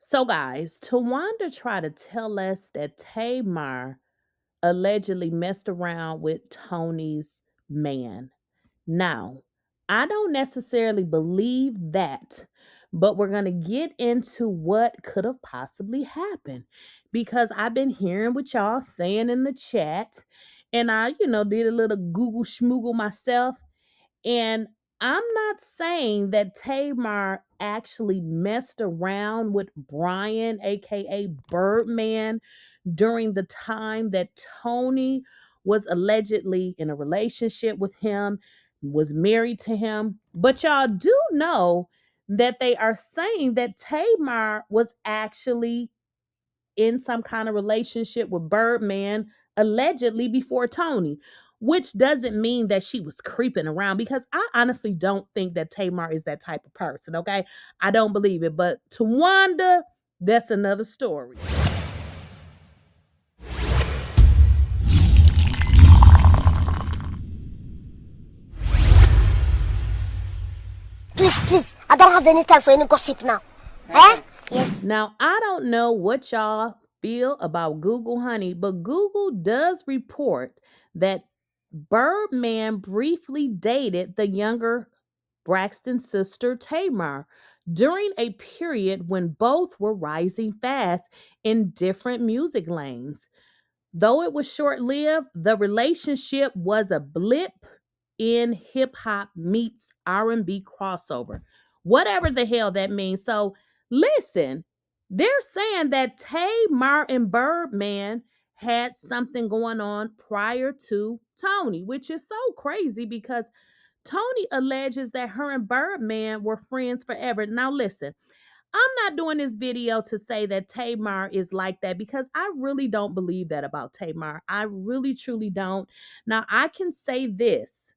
So, guys, Towanda tried to tell us that Tamar allegedly messed around with Tony's man. Now, I don't necessarily believe that, but we're going to get into what could have possibly happened because I've been hearing what y'all saying in the chat, and I, did a little Google schmoogle myself. And I'm not saying that Tamar actually messed around with Bryan, aka Birdman, during the time that Toni was allegedly in a relationship with him, was married to him. But y'all do know that they are saying that Tamar was actually in some kind of relationship with Birdman allegedly before Toni, which doesn't mean that she was creeping around because I honestly don't think that Tamar is that type of person, okay? I don't believe it. But Towanda, that's another story. Please, I don't have any time for any gossip now. Eh? Yes. Now, I don't know what y'all feel about Google, honey, but Google does report that Birdman briefly dated the younger Braxton sister Tamar during a period when both were rising fast in different music lanes. Though it was short lived, the relationship was a blip in hip hop meets R&B crossover. Whatever the hell that means. So, listen, they're saying that Tamar and Birdman had something going on prior to Toni, which is so crazy because Toni alleges that her and Birdman were friends forever. Now, listen, I'm not doing this video to say that Tamar is like that because I really don't believe that about Tamar. I really, truly don't. Now, I can say this.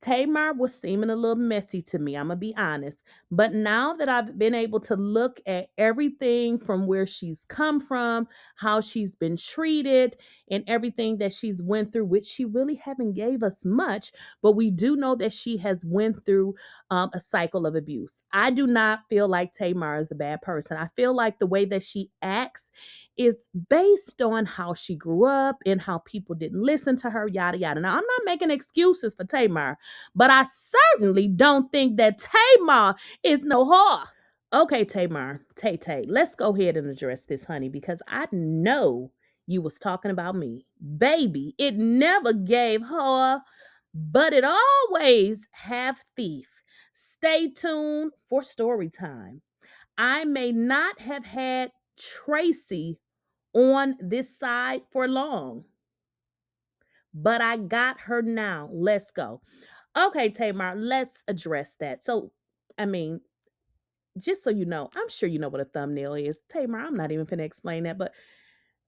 Tamar was seeming a little messy to me, I'm gonna be honest. But now that I've been able to look at everything from where she's come from, how she's been treated, and everything that she's went through, which she really haven't gave us much, but we do know that she has went through a cycle of abuse. I do not feel like Tamar is a bad person. I feel like the way that she acts is based on how she grew up and how people didn't listen to her, yada yada. Now, I'm not making excuses for Tamar, but I certainly don't think that Tamar is no whore. Okay, Tamar, Tay, let's go ahead and address this, honey, because I know you was talking about me. Baby, it never gave whore, but it always have thief. Stay tuned for story time. I may not have had Tracy on this side for long, but I got her now. Let's go. Okay, Tamar, let's address that. So, I mean, just so you know, I'm sure you know what a thumbnail is. Tamar, I'm not even gonna explain that, but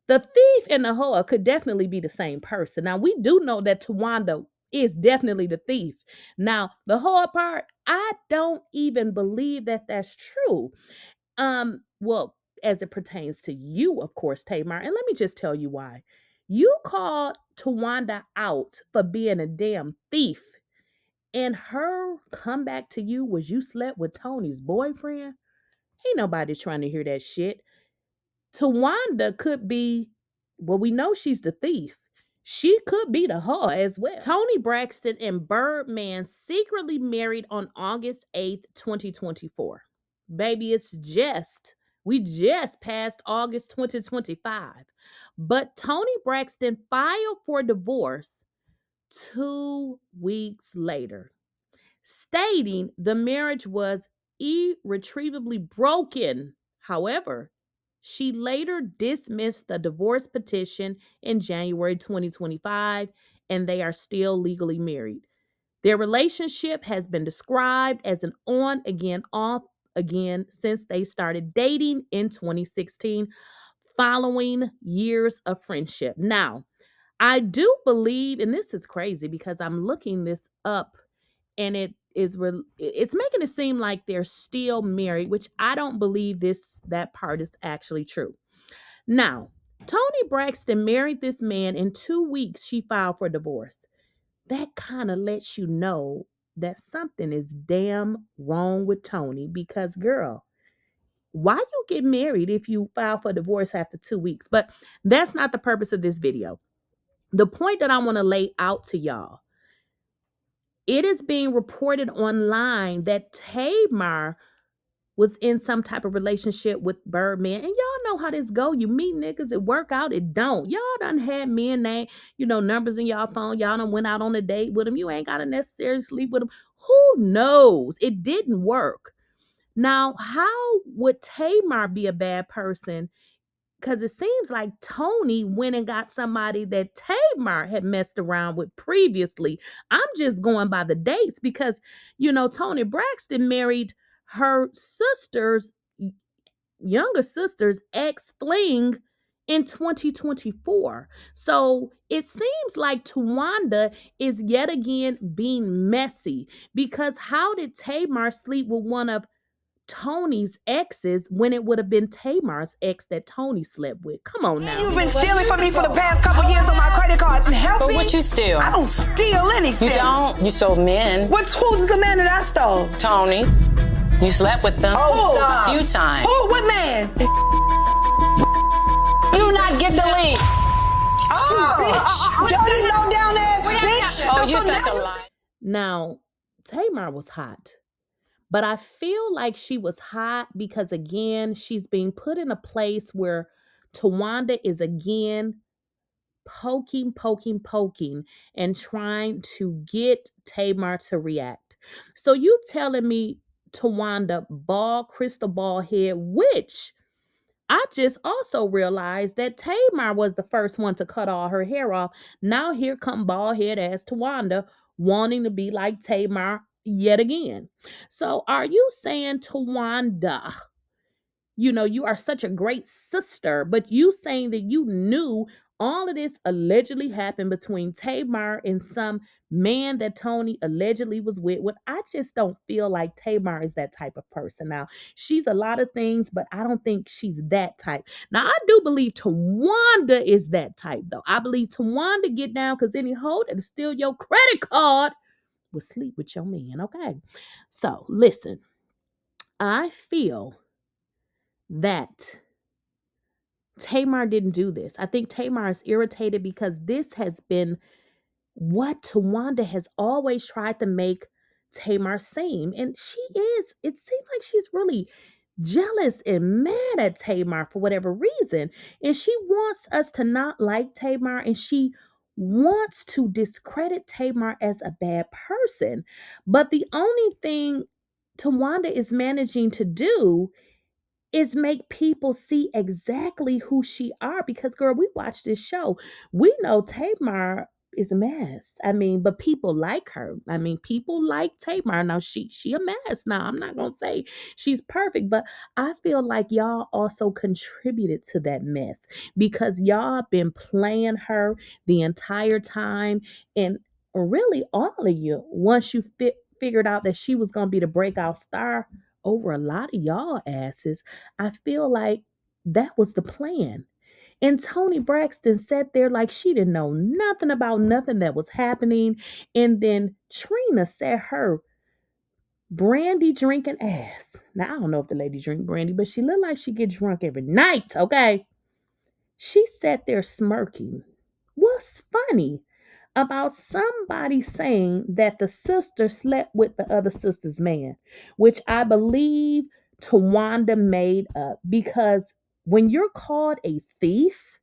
the thief and the whore could definitely be the same person. Now, we do know that Towanda is definitely the thief. Now, the whore part, I don't even believe that that's true. Well, as it pertains to you, of course, Tamar, and let me just tell you why. You called Towanda out for being a damn thief. And her comeback to you was you slept with Tony's boyfriend? Ain't nobody trying to hear that shit. Towanda could be, well, we know she's the thief. She could be the whore as well. Toni Braxton and Birdman secretly married on August 8th, 2024. Baby, we just passed August 2025. But Toni Braxton filed for divorce 2 weeks later, stating the marriage was irretrievably broken. However, she later dismissed the divorce petition in January 2025, and they are still legally married. Their relationship has been described as an on again, off again since they started dating in 2016, following years of friendship. Now, I do believe, and this is crazy because I'm looking this up and it's making it seem like they're still married, which I don't believe that part is actually true. Now, Toni Braxton married this man in 2 weeks. She filed for divorce. That kind of lets you know that something is damn wrong with Toni because, girl, Why you get married if you file for divorce after 2 weeks? But that's not the purpose of this video. The point that I want to lay out to y'all, it is being reported online that Tamar was in some type of relationship with Birdman. And y'all know how this go. You meet niggas, it work out, it don't. Y'all done had men name, numbers in y'all phone. Y'all done went out on a date with them. You ain't got to necessarily sleep with them. Who knows? It didn't work. Now, how would Tamar be a bad person? Because it seems like Toni went and got somebody that Tamar had messed around with previously. I'm just going by the dates because, Toni Braxton married her younger sister's ex-fling in 2024. So it seems like Towanda is yet again being messy because how did Tamar sleep with one of Toni's exes when it would have been Tamar's ex that Toni slept with? Come on now. You've been stealing from me for the past couple years on my credit cards. Help me. But what you steal? I don't steal anything. You don't? You sold men. Who's the man that I stole? Tony's. You slept with them. Oh, a few times. Who? What man? You not get the link. Bitch. Dirty, low down ass bitch. Oh, you such a lie. Now, Tamar was hot. But I feel like she was hot because, again, she's being put in a place where Towanda is again poking, and trying to get Tamar to react. So you telling me Towanda crystal ball head, which I just also realized that Tamar was the first one to cut all her hair off. Now here come bald head ass Towanda wanting to be like Tamar yet again. So are you saying, Towanda, you are such a great sister, but you saying that you knew all of this allegedly happened between Tamar and some man that Toni allegedly was with? Well, I just don't feel like Tamar is that type of person. Now, she's a lot of things, but I don't think she's that type. Now, I do believe Towanda is that type, though. I believe Towanda get down because any hoe that'll steal your credit card will sleep with your man, okay? So, listen, I feel that Tamar didn't do this. I think Tamar is irritated because this has been what Towanda has always tried to make Tamar seem. And it seems like she's really jealous and mad at Tamar for whatever reason. And she wants us to not like Tamar, and she wants to discredit Tamar as a bad person. But the only thing Towanda is managing to do is make people see exactly who she are. Because, girl, we watch this show. We know Tamar is a mess. I mean, but people like her. I mean, people like Tamar. Now, she a mess. Now, I'm not going to say she's perfect, but I feel like y'all also contributed to that mess because y'all been playing her the entire time. And really, all of you, once you figured out that she was going to be the breakout star over a lot of y'all asses, I feel like that was the plan. And Toni Braxton sat there like she didn't know nothing about nothing that was happening. And then Trina said her brandy drinking ass. Now, I don't know if the lady drink brandy, but she looked like she get drunk every night, okay? She sat there smirking. What's funny about somebody saying that the sister slept with the other sister's man, which I believe Towanda made up, because when you're called a thief,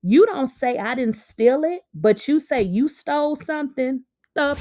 you don't say I didn't steal it, but you say you stole something. The